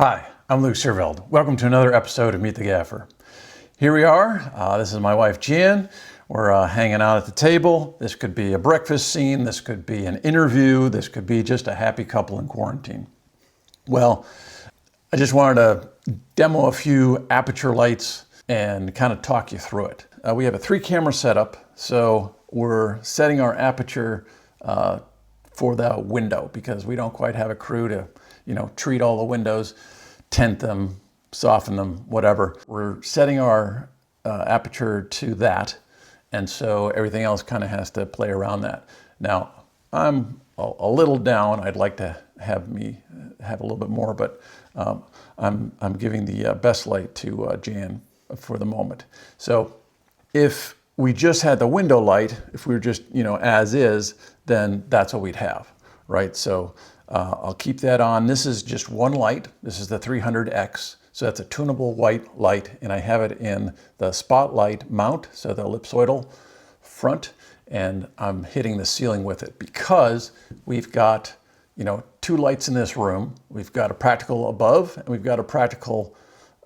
Hi, I'm Luke Serveld. Welcome to another episode of Meet the Gaffer. Here we are. This is my wife Jan. We're hanging out at the table. This could be a breakfast scene. This could be an interview. This could be just a happy couple in quarantine. Well, I just wanted to demo a few Aputure lights and kind of talk you through it. We have a 3-camera setup, so we're setting our Aputure for the window because we don't quite have a crew to treat all the windows, tint them, soften them, whatever. We're setting our Aputure to that, and so everything else kind of has to play around that. Now, I'm a little down. I'd like to have a little bit more, but I'm giving the best light to Jan for the moment. So if we just had the window light, if we were just as is, then that's what we'd have, right? So I'll keep that on. This is just one light. This is the 300x. So that's a tunable white light, and I have it in the spotlight mount, so the ellipsoidal front, and I'm hitting the ceiling with it because we've got 2 lights in this room. We've got a practical above, and we've got a practical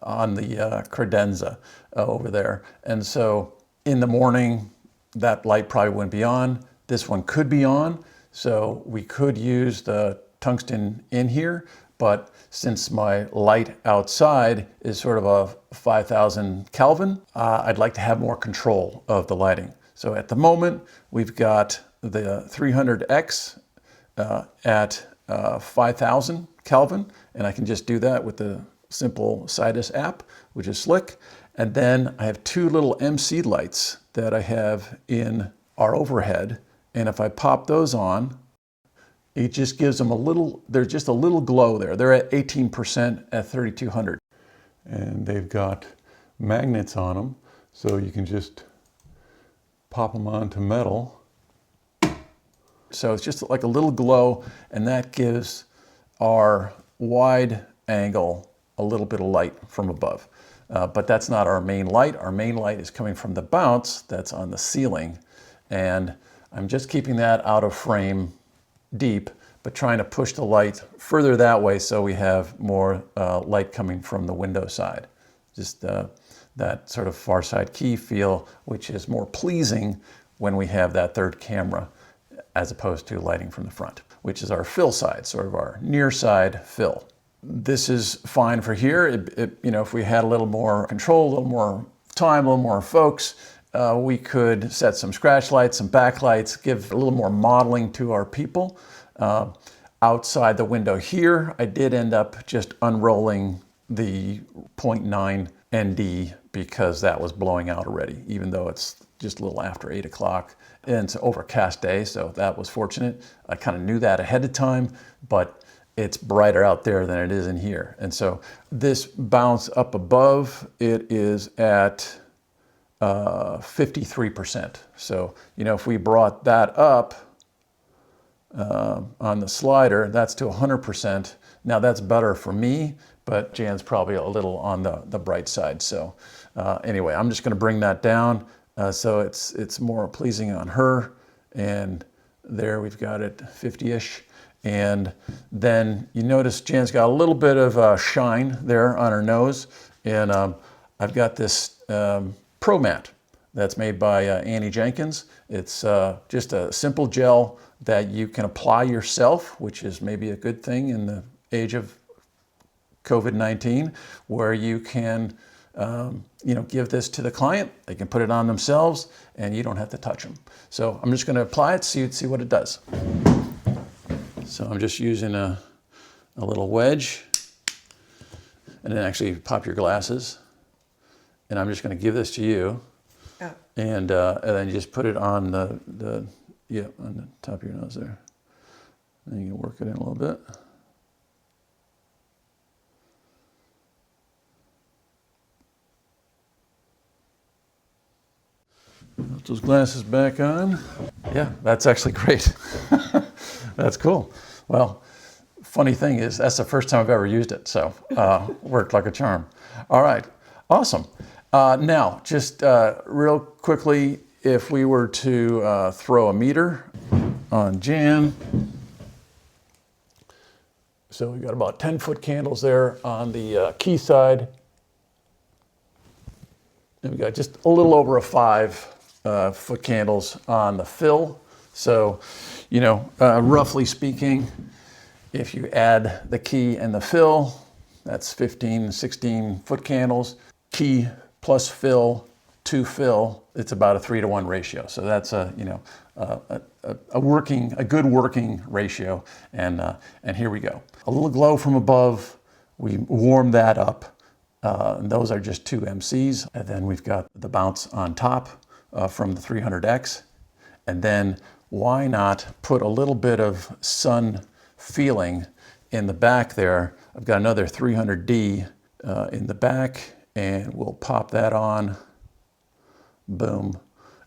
on the credenza over there. And so in the morning, that light probably wouldn't be on. This one could be on, so we could use the tungsten in here, but since my light outside is sort of a 5,000 Kelvin, I'd like to have more control of the lighting. So at the moment, we've got the 300x at 5,000 Kelvin, and I can just do that with the simple Sidus app, which is slick. And then I have 2 little MC lights that I have in our overhead, and if I pop those on, it just gives them there's just a little glow there. They're at 18% at 3200. And they've got magnets on them, so you can just pop them onto metal. So it's just like a little glow, and that gives our wide angle a little bit of light from above. But that's not our main light. Our main light is coming from the bounce that's on the ceiling. And I'm just keeping that out of frame deep, but trying to push the light further that way so we have more light coming from the window side. Just that sort of far side key feel, which is more pleasing when we have that 3rd camera as opposed to lighting from the front, which is our fill side, sort of our near side fill. This is fine for here. If we had a little more control, a little more time, a little more folks, we could set some scratch lights, some backlights, give a little more modeling to our people. Outside the window here, I did end up just unrolling the 0.9 ND because that was blowing out already, even though it's just a little after 8 o'clock. And it's an overcast day, so that was fortunate. I kind of knew that ahead of time, but it's brighter out there than it is in here. And so this bounce up above, it is at 53%. So, if we brought that up on the slider, that's to 100%. Now that's better for me, but Jan's probably a little on the bright side. So anyway, I'm just going to bring that down so it's more pleasing on her. And there we've got it 50-ish. And then you notice Jan's got a little bit of shine there on her nose. And I've got this Pro Mat that's made by Annie Jenkins. It's just a simple gel that you can apply yourself, which is maybe a good thing in the age of COVID-19, where you can give this to the client. They can put it on themselves, and you don't have to touch them. So I'm just going to apply it, see what it does. So I'm just using a little wedge, and then actually pop your glasses. And I'm just going to give this to you, and then you just put it on on the top of your nose there. And you can work it in a little bit. Put those glasses back on. Yeah, that's actually great. That's cool. Well, funny thing is, that's the first time I've ever used it, so worked like a charm. All right, awesome. Now, just real quickly, if we were to throw a meter on Jan, So we've got about 10-foot candles there on the key side. And we've got just a little over a 5-foot candles on the fill. So, you know, roughly speaking, if you add the key and the fill, that's 15, 16-foot candles. Key plus fill to fill, it's about a 3-to-1 ratio. So that's a, you know, a good working ratio. And here we go. A little glow from above. We warm that up. And those are just 2 MCs. And then we've got the bounce on top from the 300X. And then why not put a little bit of sun feeling in the back there. I've got another 300D in the back, and we'll pop that on. Boom.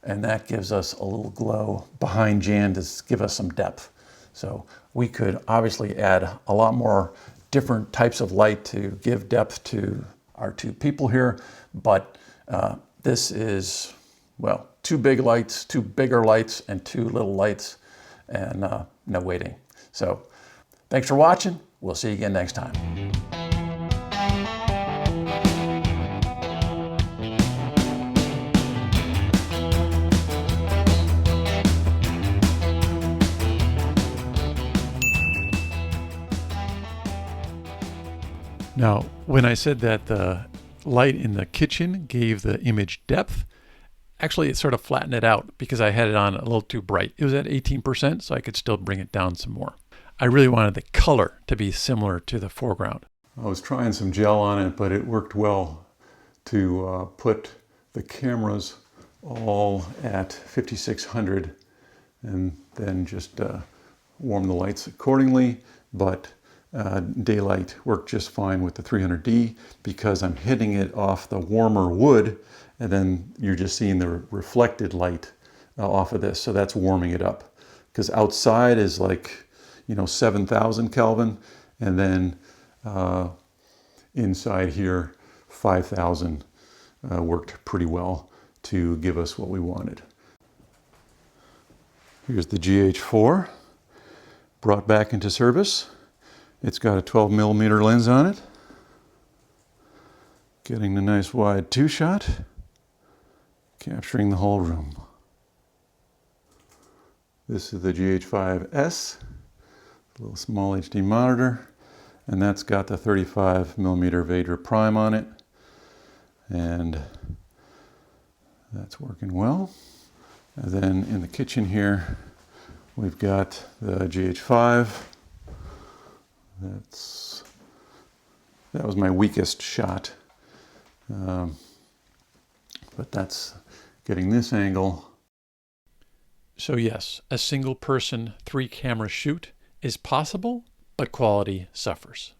And that gives us a little glow behind Jan to give us some depth. So we could obviously add a lot more different types of light to give depth to our 2 people here, but this is, well, 2 big lights, 2 bigger lights, and 2 little lights, and no waiting. So thanks for watching. We'll see you again next time. Now, when I said that the light in the kitchen gave the image depth, actually it sort of flattened it out because I had it on a little too bright. It was at 18%, so I could still bring it down some more. I really wanted the color to be similar to the foreground. I was trying some gel on it, but it worked well to put the cameras all at 5600 and then just warm the lights accordingly. But daylight worked just fine with the 300D because I'm hitting it off the warmer wood, and then you're just seeing the reflected light off of this. So that's warming it up, because outside is like, you know, 7,000 Kelvin, and then inside here 5,000 worked pretty well to give us what we wanted. Here's the GH4 brought back into service. It's got a 12mm lens on it, getting the nice wide 2-shot, capturing the whole room. This is the GH5S, a little small HD monitor, and that's got the 35mm Vader Prime on it, and that's working well. And then in the kitchen here, we've got the GH5. That was my weakest shot, but that's getting this angle. So yes, a single person 3-camera shoot is possible, but quality suffers.